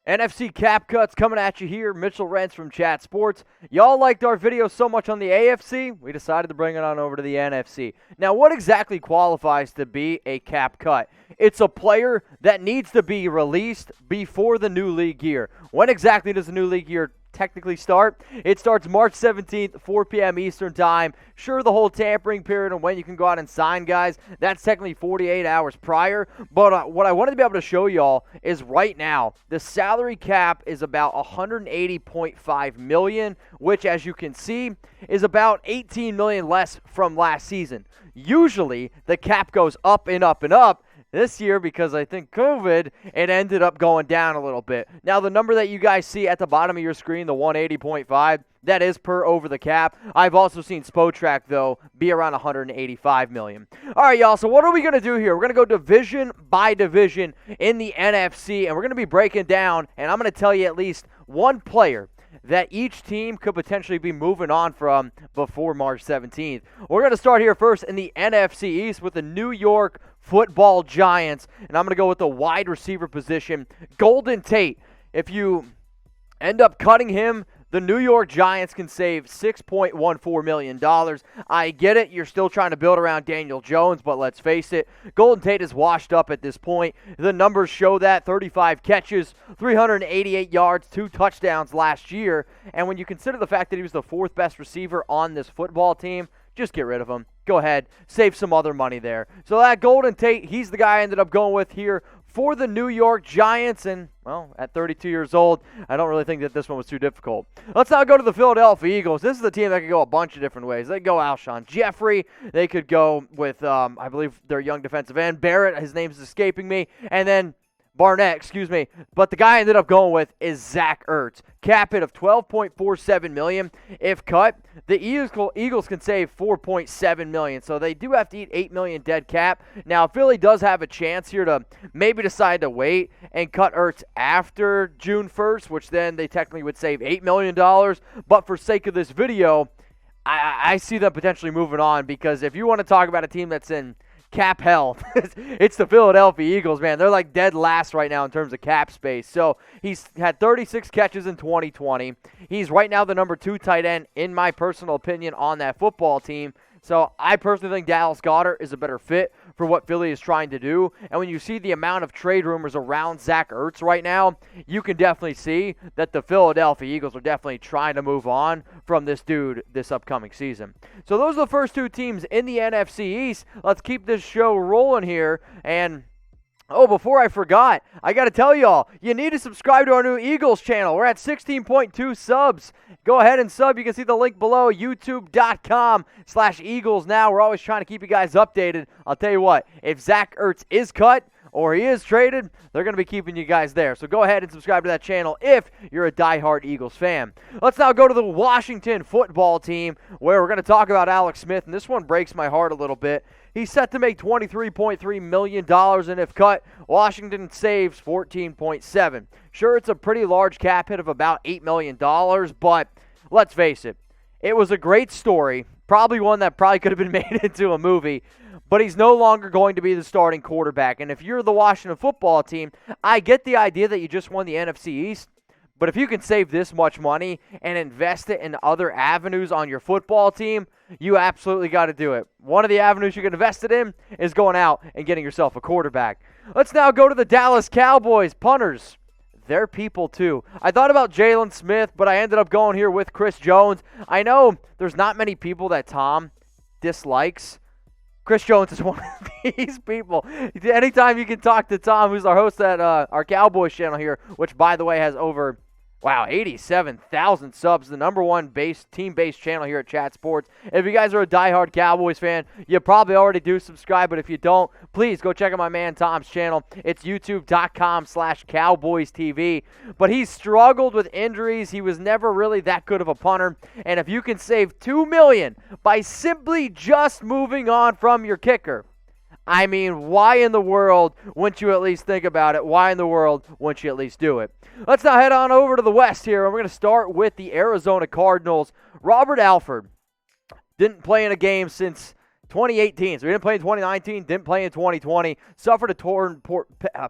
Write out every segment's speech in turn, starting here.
NFC Cap Cuts coming at you here. Mitchell Renz from Chat Sports. Y'all liked our video so much on the AFC, we decided to bring it on over to the NFC. Now, what exactly qualifies to be a cap cut? It's a player that needs to be released before the new league year. When exactly does the new league year technically start? It starts March 17th, 4 p.m. Eastern Time. Sure, the whole tampering period and when you can go out and sign guys, that's technically 48 hours prior. But what I wanted to be able to show y'all is right now, the salary cap is about $180.5 million, which, as you can see, is about $18 million less from last season. Usually, the cap goes up and up and up. This year, because I think COVID, it ended up going down a little bit. Now, the number that you guys see at the bottom of your screen, the 180.5, that is per over the cap. I've also seen Spotrac, though, be around $185 million. All right, y'all, so what are we going to do here? We're going to go division by division in the NFC, and we're going to be breaking down, and I'm going to tell you at least one player that each team could potentially be moving on from before March 17th. We're going to start here first in the NFC East with the New York Football Giants, and I'm going to go with the wide receiver position, Golden Tate. If you end up cutting him, the New York Giants can save $6.14 million. I get it, you're still trying to build around Daniel Jones, but let's face it, Golden Tate is washed up at this point. The numbers show that, 35 catches, 388 yards, 2 touchdowns last year. And when you consider the fact that he was the 4th best receiver on this football team, just get rid of him. Go ahead, save some other money there. So that Golden Tate, he's the guy I ended up going with here for the New York Giants, and, well, at 32 years old, I don't really think that this one was too difficult. Let's now go to the Philadelphia Eagles. This is a team that could go a bunch of different ways. They could go Alshon Jeffrey. They could go with, I believe, their young defensive end, Barrett. His name's escaping me. And then Barnett, excuse me. But the guy I ended up going with is Zach Ertz. Cap hit of $12.47 million. If cut, the Eagles can save $4.7 million. So they do have to eat $8 million dead cap. Now, Philly does have a chance here to maybe decide to wait and cut Ertz after June 1st, which then they technically would save $8 million. But for sake of this video, I see them potentially moving on, because if you want to talk about a team that's in cap hell, it's the Philadelphia Eagles, man. They're like dead last right now in terms of cap space. So he's had 36 catches in 2020. He's right now the number 2 tight end, in my personal opinion, on that football team. So I personally think Dallas Goedert is a better fit for what Philly is trying to do. And when you see the amount of trade rumors around Zach Ertz right now, you can definitely see that the Philadelphia Eagles are definitely trying to move on from this dude this upcoming season. So those are the first 2 teams in the NFC East. Let's keep this show rolling here. And oh, before I forgot, I got to tell y'all, you need to subscribe to our new Eagles channel. We're at 16.2 subs. Go ahead and sub. You can see the link below, youtube.com/Eagles now. We're always trying to keep you guys updated. I'll tell you what, if Zach Ertz is cut or he is traded, they're going to be keeping you guys there. So go ahead and subscribe to that channel if you're a diehard Eagles fan. Let's now go to the Washington football team, where we're going to talk about Alex Smith, and this one breaks my heart a little bit. He's set to make $23.3 million, and if cut, Washington saves $14.7. Sure, it's a pretty large cap hit of about $8 million, but let's face it, it was a great story, probably one that probably could have been made into a movie, but he's no longer going to be the starting quarterback. And if you're the Washington football team, I get the idea that you just won the NFC East, but if you can save this much money and invest it in other avenues on your football team, you absolutely got to do it. One of the avenues you can invest it in is going out and getting yourself a quarterback. Let's now go to the Dallas Cowboys. Punters, they're people too. I thought about Jalen Smith, but I ended up going here with Chris Jones. I know there's not many people that Tom dislikes. Chris Jones is one of these people. Anytime you can talk to Tom, who's our host at our Cowboys channel here, which, by the way, has over 87,000 subs, the number 1 team-based channel here at Chat Sports. If you guys are a diehard Cowboys fan, you probably already do subscribe, but if you don't, please go check out my man Tom's channel. It's youtube.com/CowboysTV. But he's struggled with injuries. He was never really that good of a punter. And if you can save $2 million by simply just moving on from your kicker, I mean, why in the world wouldn't you at least think about it? Why in the world wouldn't you at least do it? Let's now head on over to the West here, and we're going to start with the Arizona Cardinals. Robert Alford didn't play in a game since 2018, so he didn't play in 2019, didn't play in 2020, suffered a torn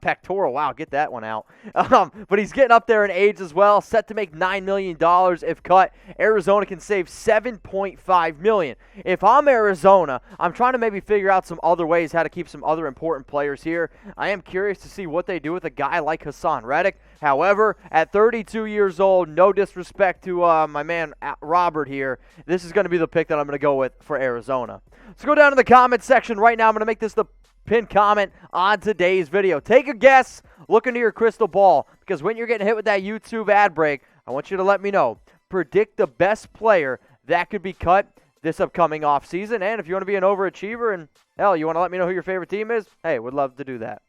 pectoral. Wow, get that one out. But he's getting up there in age as well, set to make $9 million if cut. Arizona can save $7.5 million. If I'm Arizona, I'm trying to maybe figure out some other ways how to keep some other important players here. I am curious to see what they do with a guy like Hassan Reddick. However, at 32 years old, no disrespect to my man Robert here, this is going to be the pick that I'm going to go with for Arizona. Let's go down to the comment section right now. I'm going to make this the pinned comment on today's video. Take a guess. Look into your crystal ball, because when you're getting hit with that YouTube ad break, I want you to let me know. Predict the best player that could be cut this upcoming offseason. And if you want to be an overachiever and, hell, you want to let me know who your favorite team is, hey, would love to do that.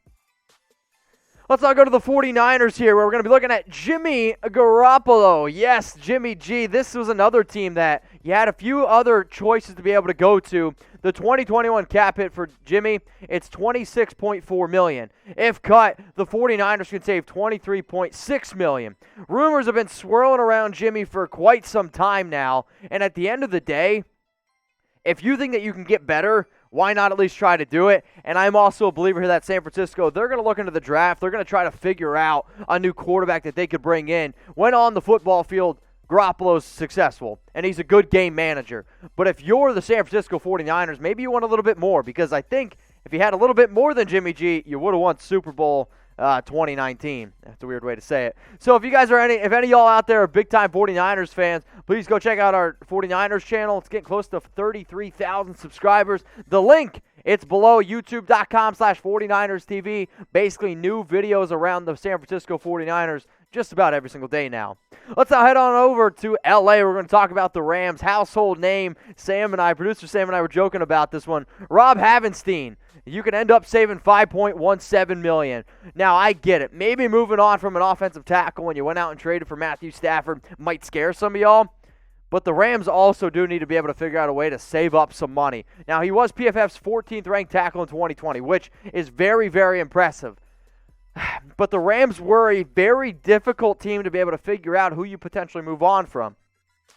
Let's now go to the 49ers here, where we're going to be looking at Jimmy Garoppolo. Yes, Jimmy G. This was another team that you had a few other choices to be able to go to. The 2021 cap hit for Jimmy, it's $26.4 million. If cut, the 49ers can save $23.6 million. Rumors have been swirling around Jimmy for quite some time now, and at the end of the day, if you think that you can get better, why not at least try to do it? And I'm also a believer here that San Francisco, they're going to look into the draft. They're going to try to figure out a new quarterback that they could bring in. When on the football field, Garoppolo's successful, and he's a good game manager. But if you're the San Francisco 49ers, maybe you want a little bit more, because I think if you had a little bit more than Jimmy G, you would have won Super Bowl 2019. That's a weird way to say it. So if you guys are if any of y'all out there are big-time 49ers fans, please go check out our 49ers channel. It's getting close to 33,000 subscribers. The link, it's below, youtube.com/49erstv. Basically new videos around the San Francisco 49ers just about every single day now. Let's now head on over to LA. We're going to talk about the Rams. Household name. Producer Sam and I were joking about this one. Rob Havenstein. You can end up saving $5.17 million. Now, I get it. Maybe moving on from an offensive tackle when you went out and traded for Matthew Stafford might scare some of y'all. But the Rams also do need to be able to figure out a way to save up some money. Now, he was PFF's 14th ranked tackle in 2020, which is very, very impressive. But the Rams were a very difficult team to be able to figure out who you potentially move on from.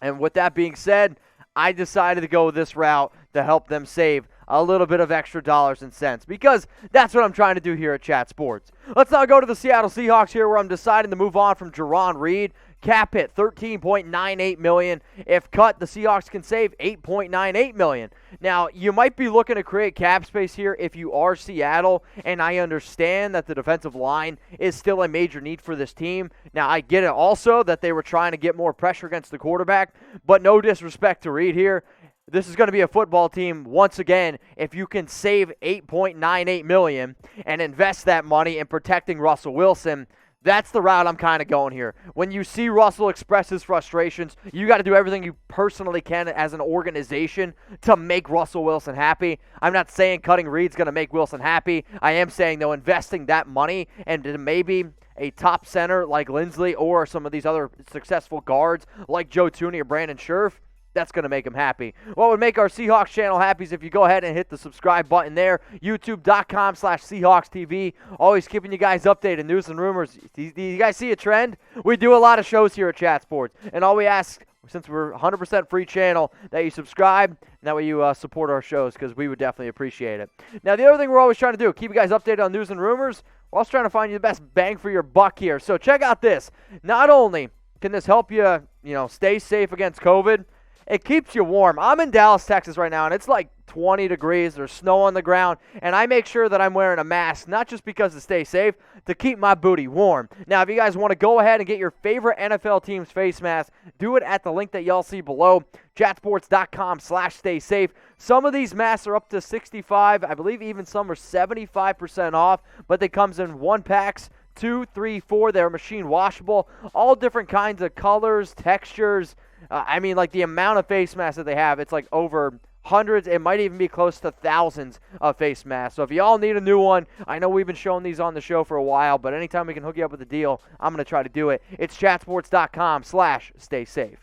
And with that being said, I decided to go this route to help them save a little bit of extra dollars and cents, because that's what I'm trying to do here at Chat Sports. Let's now go to the Seattle Seahawks here, where I'm deciding to move on from Jerron Reed. Cap hit $13.98 million. If cut, the Seahawks can save $8.98 million. Now, you might be looking to create cap space here if you are Seattle, and I understand that the defensive line is still a major need for this team. Now, I get it also that they were trying to get more pressure against the quarterback, but no disrespect to Reed here. This is going to be a football team, once again, if you can save $8.98 million and invest that money in protecting Russell Wilson. That's the route I'm kind of going here. When you see Russell express his frustrations, you got to do everything you personally can as an organization to make Russell Wilson happy. I'm not saying cutting Reed's going to make Wilson happy. I am saying, though, investing that money into maybe a top center like Lindsley or some of these other successful guards like Joe Tooney or Brandon Scherf, that's going to make him happy. What would make our Seahawks channel happy is if you go ahead and hit the subscribe button there. YouTube.com/SeahawksTV. Always keeping you guys updated, news and rumors. Do you guys see a trend? We do a lot of shows here at Chat Sports. And all we ask, since we're 100% free channel, that you subscribe, and that way you support our shows, because we would definitely appreciate it. Now, the other thing we're always trying to do, keep you guys updated on news and rumors. We're also trying to find you the best bang for your buck here. So check out this. Not only can this help you, stay safe against COVID, it keeps you warm. I'm in Dallas, Texas right now, and it's like 20 degrees. There's snow on the ground, and I make sure that I'm wearing a mask, not just because to stay safe, to keep my booty warm. Now, if you guys want to go ahead and get your favorite NFL team's face mask, do it at the link that y'all see below, chatsports.com/staysafe. Some of these masks are up to 65. I believe even some are 75% off, but they comes in 1-packs, 2, 3, 4. They're machine washable, all different kinds of colors, textures. Like the amount of face masks that they have, it's like over hundreds. It might even be close to thousands of face masks. So if y'all need a new one, I know we've been showing these on the show for a while, but anytime we can hook you up with a deal, I'm going to try to do it. It's chatsports.com/staysafe.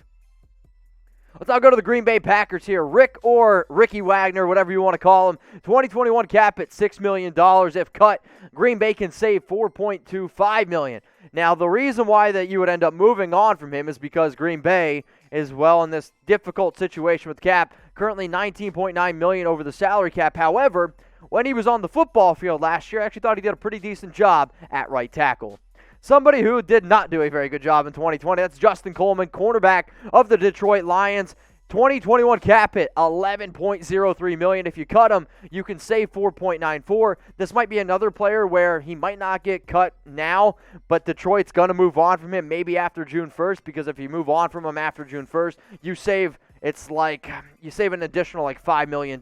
Let's now go to the Green Bay Packers here. Rick or Ricky Wagner, whatever you want to call him. 2021 cap at $6 million. If cut, Green Bay can save $4.25 million. Now, the reason why that you would end up moving on from him is because Green Bay is, well, in this difficult situation with cap, currently $19.9 million over the salary cap. However, when he was on the football field last year, I actually thought he did a pretty decent job at right tackle. Somebody who did not do a very good job in 2020, that's Justin Coleman, cornerback of the Detroit Lions. 2021 cap hit, $11.03 million. If you cut him, you can save $4.94. This might be another player where he might not get cut now, but Detroit's going to move on from him maybe after June 1st, because if you move on from him after June 1st, you save an additional like $5 million.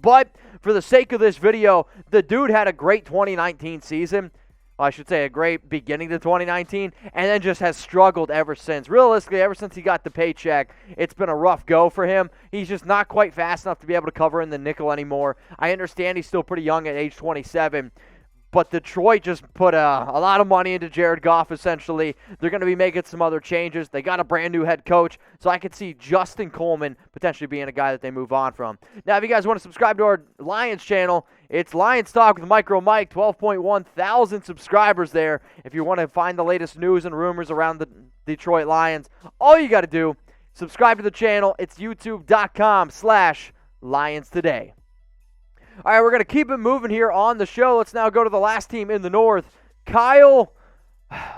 But for the sake of this video, the dude had a great 2019 season. I should say a great beginning to 2019, and then just has struggled ever since. Realistically, ever since he got the paycheck, it's been a rough go for him. He's just not quite fast enough to be able to cover in the nickel anymore. I understand he's still pretty young at age 27, but Detroit just put a lot of money into Jared Goff, essentially. They're going to be making some other changes. They got a brand new head coach, so I could see Justin Coleman potentially being a guy that they move on from. Now, if you guys want to subscribe to our Lions channel, it's Lions Talk with Micro Mike, 12.1 thousand subscribers there. If you want to find the latest news and rumors around the Detroit Lions, all you got to do, subscribe to the channel. It's youtube.com/Lions Today. All right, we're going to keep it moving here on the show. Let's now go to the last team in the North, Kyle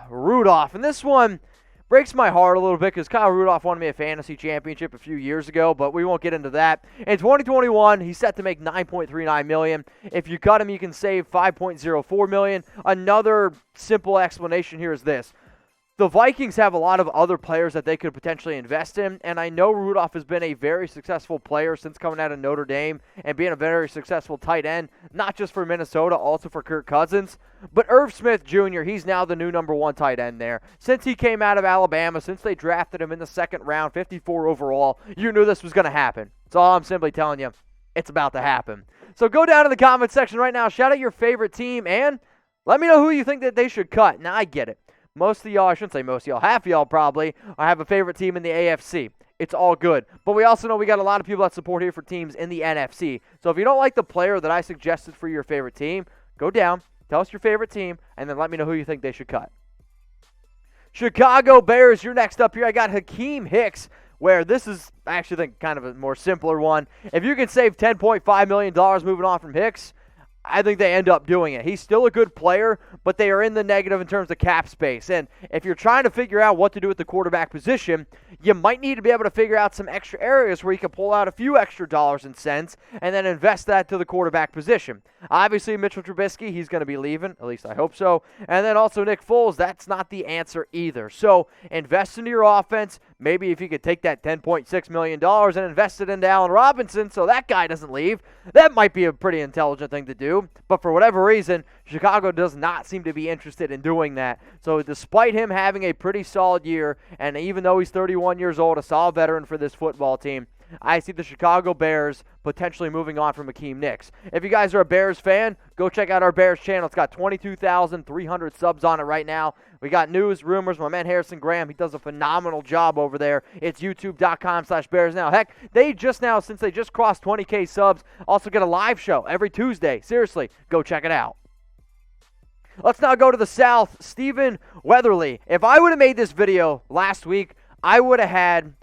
Rudolph. And this one breaks my heart a little bit because Kyle Rudolph won me a fantasy championship a few years ago, but we won't get into that. In 2021, he's set to make $9.39 million. If you cut him, you can save $5.04 million. Another simple explanation here is this. The Vikings have a lot of other players that they could potentially invest in, and I know Rudolph has been a very successful player since coming out of Notre Dame and being a very successful tight end, not just for Minnesota, also for Kirk Cousins. But Irv Smith Jr., he's now the new number one tight end there. Since he came out of Alabama, since they drafted him in the second round, 54 overall, you knew this was going to happen. That's all I'm simply telling you. It's about to happen. So go down in the comment section right now, shout out your favorite team, and let me know who you think that they should cut. Now, I get it. Most of y'all, I shouldn't say most of y'all, half of y'all probably, have a favorite team in the AFC. It's all good. But we also know we got a lot of people that support here for teams in the NFC. So if you don't like the player that I suggested for your favorite team, go down, tell us your favorite team, and then let me know who you think they should cut. Chicago Bears, you're next up here. I got Hakeem Hicks, where this is, I actually think, kind of a more simpler one. If you can save $10.5 million moving on from Hicks, I think they end up doing it. He's still a good player, but they are in the negative in terms of cap space. And if you're trying to figure out what to do with the quarterback position, you might need to be able to figure out some extra areas where you can pull out a few extra dollars and cents and then invest that to the quarterback position. Obviously, Mitchell Trubisky, he's going to be leaving. At least I hope so. And then also Nick Foles, that's not the answer either. So invest into your offense. Maybe if you could take that $10.6 million and invest it into Allen Robinson so that guy doesn't leave, that might be a pretty intelligent thing to do. But for whatever reason, Chicago does not seem to be interested in doing that. So despite him having a pretty solid year, and even though he's 31 years old, a solid veteran for this football team, I see the Chicago Bears potentially moving on from Hakeem Hicks. If you guys are a Bears fan, go check out our Bears channel. It's got 22,300 subs on it right now. We got news, rumors. My man Harrison Graham, he does a phenomenal job over there. It's youtube.com/Bears Now. Heck, they just now, since they just crossed 20K subs, also get a live show every Tuesday. Seriously, go check it out. Let's now go to the South. Stephen Weatherly. If I would have made this video last week, I would have had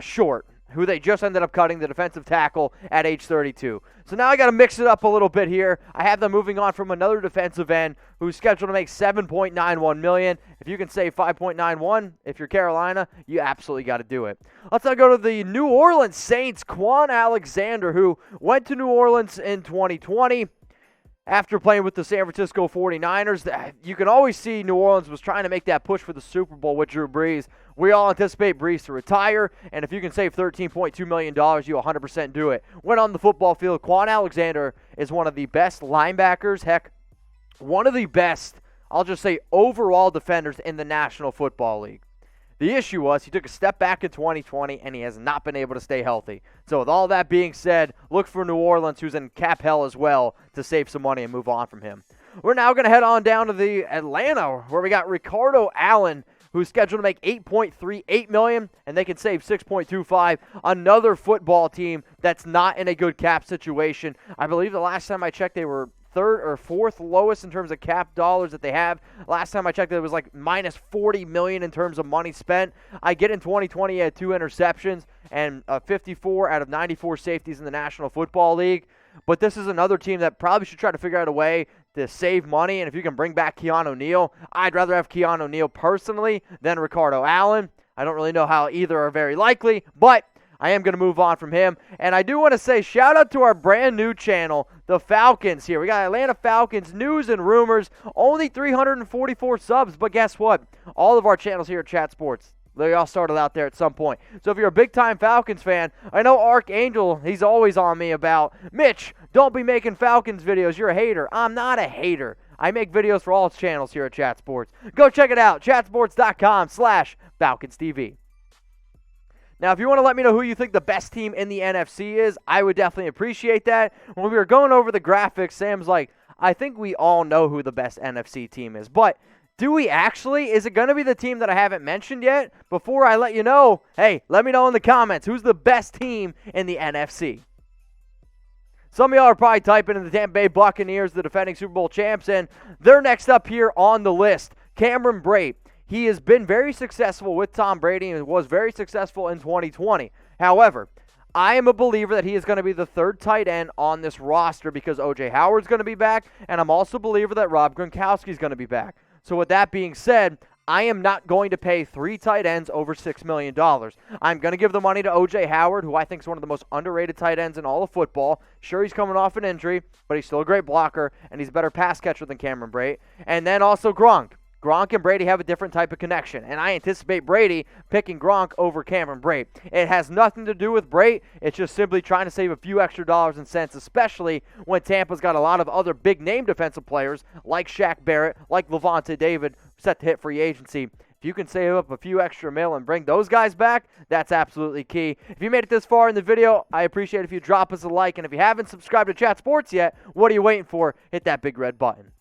Short, who they just ended up cutting, the defensive tackle at age 32. So now I got to mix it up a little bit here. I have them moving on from another defensive end who's scheduled to make $7.91 million. If you can save $5.91, if you're Carolina, you absolutely got to do it. Let's now go to the New Orleans Saints. Quan Alexander, who went to New Orleans in 2020. After playing with the San Francisco 49ers, you can always see New Orleans was trying to make that push for the Super Bowl with Drew Brees. We all anticipate Brees to retire, and if you can save $13.2 million, you 100% do it. When on the football field, Quan Alexander is one of the best linebackers, heck, one of the best, I'll just say, overall defenders in the National Football League. The issue was he took a step back in 2020, and he has not been able to stay healthy. So with all that being said, look for New Orleans, who's in cap hell as well, to save some money and move on from him. We're now going to head on down to the Atlanta, where we got Ricardo Allen, who's scheduled to make $8.38 million, and they can save $6.25. Another football team that's not in a good cap situation. I believe the last time I checked, they were third or fourth lowest in terms of cap dollars that they have. Last time I checked, it was like minus $40 million in terms of money spent. I get in 2020, he had 2 interceptions and 54 out of 94 safeties in the National Football League. But this is another team that probably should try to figure out a way to save money. And if you can bring back Keanu Neal, I'd rather have Keanu Neal personally than Ricardo Allen. I don't really know how either are very likely, but I am going to move on from him. And I do want to say shout out to our brand new channel, the Falcons here. We got Atlanta Falcons news and rumors, only 344 subs, but guess what? All of our channels here at Chat Sports, they all started out there at some point. So if you're a big-time Falcons fan, I know Archangel, he's always on me about, Mitch, don't be making Falcons videos. You're a hater. I'm not a hater. I make videos for all channels here at Chat Sports. Go check it out, chatsports.com/FalconsTV. Now, if you want to let me know who you think the best team in the NFC is, I would definitely appreciate that. When we were going over the graphics, Sam's like, I think we all know who the best NFC team is. But do we actually? Is it going to be the team that I haven't mentioned yet? Before I let you know, hey, let me know in the comments, who's the best team in the NFC? Some of y'all are probably typing in the Tampa Bay Buccaneers, the defending Super Bowl champs, and they're next up here on the list. Cameron Brate. He has been very successful with Tom Brady and was very successful in 2020. However, I am a believer that he is going to be the third tight end on this roster because O.J. Howard's going to be back, and I'm also a believer that Rob Gronkowski is going to be back. So with that being said, I am not going to pay 3 tight ends over $6 million. I'm going to give the money to O.J. Howard, who I think is one of the most underrated tight ends in all of football. Sure, he's coming off an injury, but he's still a great blocker, and he's a better pass catcher than Cameron Brate. And then also Gronk. Gronk and Brady have a different type of connection, and I anticipate Brady picking Gronk over Cameron Brate. It has nothing to do with Brate. It's just simply trying to save a few extra dollars and cents, especially when Tampa's got a lot of other big-name defensive players like Shaq Barrett, like Levante David, set to hit free agency. If you can save up a few extra mil and bring those guys back, that's absolutely key. If you made it this far in the video, I appreciate it if you drop us a like, and if you haven't subscribed to Chat Sports yet, what are you waiting for? Hit that big red button.